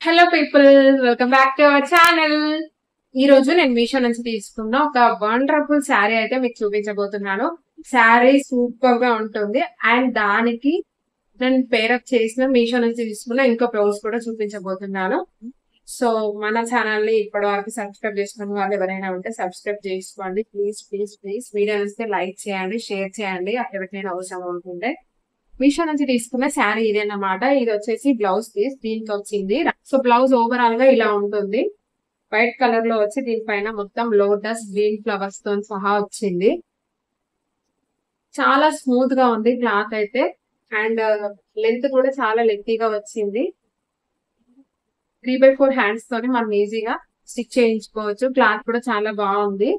Hello people, welcome back to our channel. ఈ రోజు నేను మీషో నుంచి తీసుకున్న ఒక వండర్ఫుల్ శారీ అయితే మీకు చూపించబోతున్నాను. శారీ సూపర్ గా ఉంటుంది అండ్ దానికి నేను పేరప్ చేసిన మీషో నుంచి తీసుకున్న ఇంకో బ్లౌజ్ కూడా చూపించబోతున్నాను. సో మన ఛానల్ ని ఇప్పటి వరకు సబ్స్క్రైబ్ చేసుకున్న వాళ్ళు ఎవరైనా ఉంటే సబ్స్క్రైబ్ చేసుకోండి ప్లీజ్ ప్లీజ్ ప్లీజ్. వీడియో నచ్చితే లైక్ చేయండి, షేర్ చేయండి ఎవరికైనా అవసరం ఉంటుంటే. మీషో నుంచి తీసుకున్న శారీ ఇదేనమాట. ఇది వచ్చేసి బ్లౌజ్ పీస్ దీనికి వచ్చింది. సో బ్లౌజ్ ఓవరాల్ గా ఇలా ఉంటుంది. వైట్ కలర్ లో వచ్చి దీనిపైన మొత్తం లోటస్ గ్రీన్ ఫ్లవర్స్ తో సహా వచ్చింది. చాలా స్మూత్ గా ఉంది క్లాత్ అయితే అండ్ లెంత్ కూడా చాలా లెంతీగా వచ్చింది. 3/4 హ్యాండ్స్ తోని మనం ఈజీగా స్టిచ్ చేయించుకోవచ్చు. క్లాత్ కూడా చాలా బాగుంది.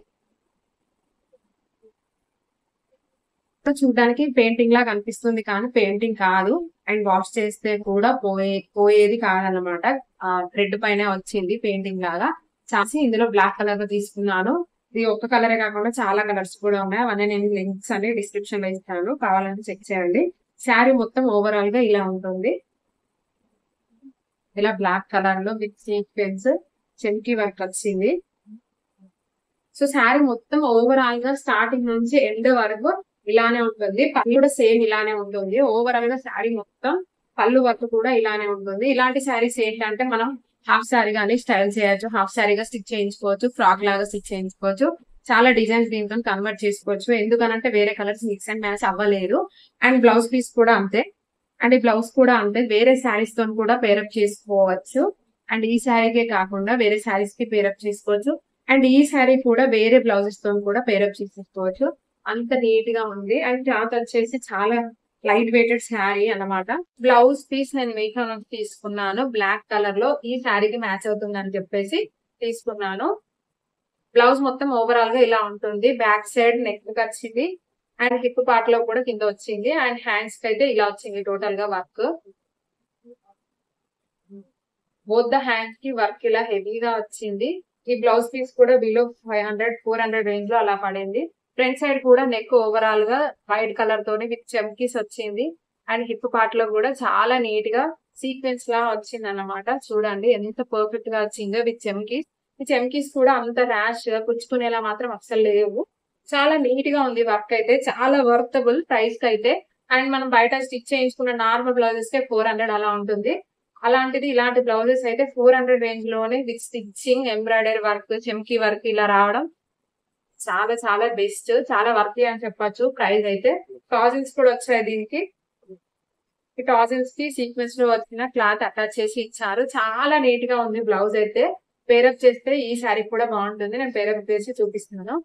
చూడడానికి పెయింటింగ్ లాగా కనిపిస్తుంది కానీ పెయింటింగ్ కాదు అండ్ వాష్ చేస్తే కూడా పోయేది కాదనమాట. థ్రెడ్ పైన వచ్చింది పెయింటింగ్ లాగా. చాసి ఇందులో బ్లాక్ కలర్ లో తీసుకున్నాను. ఇది ఒక్క కలరే కాకుండా చాలా కలర్స్ కూడా ఉన్నాయి. అవన్నీ నేను లింక్స్ అన్ని డిస్క్రిప్షన్ లో ఇస్తాను, కావాలంటే చెక్ చేయండి. శారీ మొత్తం ఓవరాల్ గా ఇలా ఉంటుంది. ఇలా బ్లాక్ కలర్ లో విత్ సీక్వెన్స్ చెంకీ వర్క్ వచ్చింది. సో శారీ మొత్తం ఓవరాల్ గా స్టార్టింగ్ నుంచి ఎండ్ వరకు ఇలానే ఉంటుంది. పళ్ళు కూడా సేమ్ ఇలానే ఉంటుంది. ఓవరాల్ గా శారీ మొత్తం పళ్ళు వర్క్ కూడా ఇలానే ఉంటుంది. ఇలాంటి శారీస్ ఏంటంటే మనం హాఫ్ శారీ గానీ స్టైల్ చేయొచ్చు, హాఫ్ శారీగా స్టిచ్ చేయించుకోవచ్చు, ఫ్రాక్ లాగా స్టిచ్ చేయించుకోవచ్చు, చాలా డిజైన్స్ దీంతో కన్వర్ట్ చేసుకోవచ్చు. ఎందుకనంటే వేరే కలర్స్ మిక్స్ అండ్ మ్యాచ్ అవ్వలేదు. అండ్ బ్లౌజ్ పీస్ కూడా అంతే. అండ్ ఈ బ్లౌజ్ కూడా అంతే. వేరే శారీస్ తో కూడా పేరప్ చేసుకోవచ్చు. అండ్ ఈ శారీకే కాకుండా వేరే శారీస్ కి పేరప్ చేసుకోవచ్చు. అండ్ ఈ శారీ కూడా వేరే బ్లౌజెస్ తో కూడా పేరప్ చేసేసుకోవచ్చు. అంత నీట్ గా ఉంది. అండ్ క్లాత్ వచ్చేసి చాలా లైట్ వెయిటెడ్ శారీ అన్నమాట. బ్లౌజ్ పీస్ నేను మీషో నుంచి తీసుకున్నాను. బ్లాక్ కలర్ లో ఈ శారీకి మ్యాచ్ అవుతుంది అని చెప్పేసి తీసుకున్నాను. బ్లౌజ్ మొత్తం ఓవరాల్ గా ఇలా ఉంటుంది. బ్యాక్ సైడ్ నెక్ వచ్చింది అండ్ హిప్ పార్ట్ లో కూడా కింద వచ్చింది. అండ్ హ్యాండ్స్ కి అయితే ఇలా వచ్చింది టోటల్ గా వర్క్. బోత్ ద హ్యాండ్స్ కి వర్క్ ఇలా హెవీగా వచ్చింది. ఈ బ్లౌజ్ పీస్ కూడా బిలో 500-400 రేంజ్ లో అలా పడింది. ఫ్రంట్ సైడ్ కూడా నెక్ ఓవరాల్ గా వైట్ కలర్ తోని విత్ చెమ్కీస్ వచ్చింది. అండ్ హిప్ పార్ట్ లో కూడా చాలా నీట్ గా సీక్వెన్స్ లా వచ్చింది అన్నమాట. చూడండి ఎంత పర్ఫెక్ట్ గా వచ్చిందో విత్ చెమ్కీస్. ఈ చెమ్కీస్ కూడా అంత ర్యాష్ గా పుచ్చుకునేలా మాత్రం అస్సలు లేవు. చాలా నీట్ గా ఉంది వర్క్ అయితే. చాలా వర్తబుల్ ప్రైస్ కి అయితే. అండ్ మనం బయట స్టిచ్ చేయించుకున్న నార్మల్ బ్లౌజెస్ కే 400 అలా ఉంటుంది. అలాంటిది ఇలాంటి బ్లౌజెస్ అయితే 400 రేంజ్ లోనే విత్ స్టిచ్చింగ్, ఎంబ్రాయిడరీ వర్క్, చెమ్కీ వర్క్ ఇలా రావడం చాలా చాలా బెస్ట్. చాలా వర్తీ అని చెప్పొచ్చు. ప్రైస్ అయితే టాజిల్స్ కూడా వచ్చాయి దీనికి. ఈ టాజిల్స్ కి సీక్వెన్స్ లో వచ్చిన క్లాత్ అటాచ్ చేసి ఇచ్చారు. చాలా నీట్ గా ఉంది బ్లౌజ్ అయితే. పేరప్ చేస్తే ఈ శారీ కూడా బాగుంటుంది. నేను పేరప్ చేసి చూపిస్తున్నాను.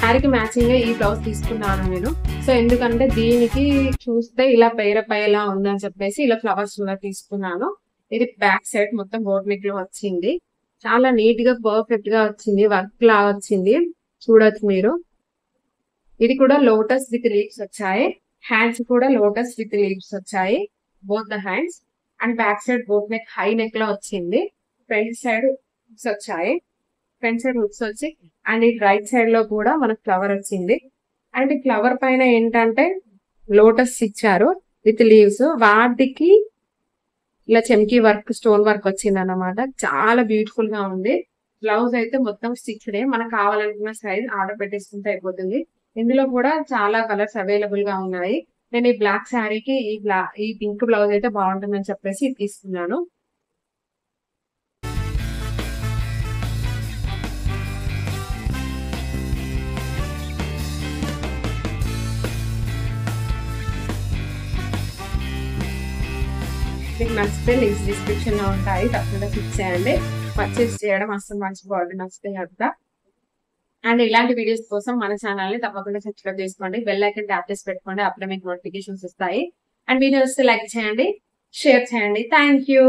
శారీకి మ్యాచింగ్ గా ఈ బ్లౌజ్ తీసుకున్నాను నేను. సో ఎందుకంటే దీనికి చూస్తే ఇలా పేరప్ అయ్యేలా ఉందని చెప్పేసి ఇలా ఫ్లవర్స్ కూడా తీసుకున్నాను. ఇది బ్యాక్ సైడ్ మొత్తం బోట్ నెక్ లో వచ్చింది. చాలా నీట్ గా పర్ఫెక్ట్ గా వచ్చింది. వర్క్ లా వచ్చింది, చూడొచ్చు మీరు. ఇది కూడా లోటస్ విత్ లీవ్స్ వచ్చాయి. హ్యాండ్స్ కూడా లోటస్ విత్ లీవ్స్ వచ్చాయి, both the hands. And back side boat neck high neck లో వచ్చింది. ఫ్రంట్ సైడ్ వచ్చాయి. ఫ్రంట్ సైడ్ హుక్స్ వచ్చి అండ్ ఈ రైట్ సైడ్ లో కూడా మనకు ఫ్లవర్ వచ్చింది. అండ్ ఈ ఫ్లవర్ పైన ఏంటంటే లోటస్ ఇచ్చారు విత్ లీవ్స్. వాటికి ఇలా చెమ్కీ వర్క్, స్టోన్ వర్క్ వచ్చింది అన్నమాట. చాలా బ్యూటిఫుల్ గా ఉంది. బ్లౌజ్ అయితే మొత్తం స్టిచ్డ్. మనకు కావాలనుకున్న సైజ్ ఆర్డర్ పెట్టేసుకుంటే అయిపోతుంది. ఇందులో కూడా చాలా కలర్స్ అవైలబుల్ గా ఉన్నాయి. నేను ఈ బ్లాక్ శారీకి ఈ పింక్ బ్లౌజ్ అయితే బాగుంటుందని చెప్పేసి తీసుకున్నాను. మీకు నచ్చితే లింక్స్ డిస్క్రిప్షన్ లో ఉంటాయి, తప్పకుండా క్లిక్ చేయండి. పర్చేస్ చేయడం అసలు మర్చిపోవద్దు, నచ్చితే కదా. అండ్ ఇలాంటి వీడియోస్ కోసం మన ఛానల్ ని తప్పకుండా సబ్స్క్రైబ్ చేసుకోండి. బెల్ ఐకాన్ ట్యాప్ చేసి పెట్టుకోండి, అప్పుడే మీకు నోటిఫికేషన్స్ వస్తాయి. అండ్ వీడియోస్ లైక్ చేయండి, షేర్ చేయండి. Thank you.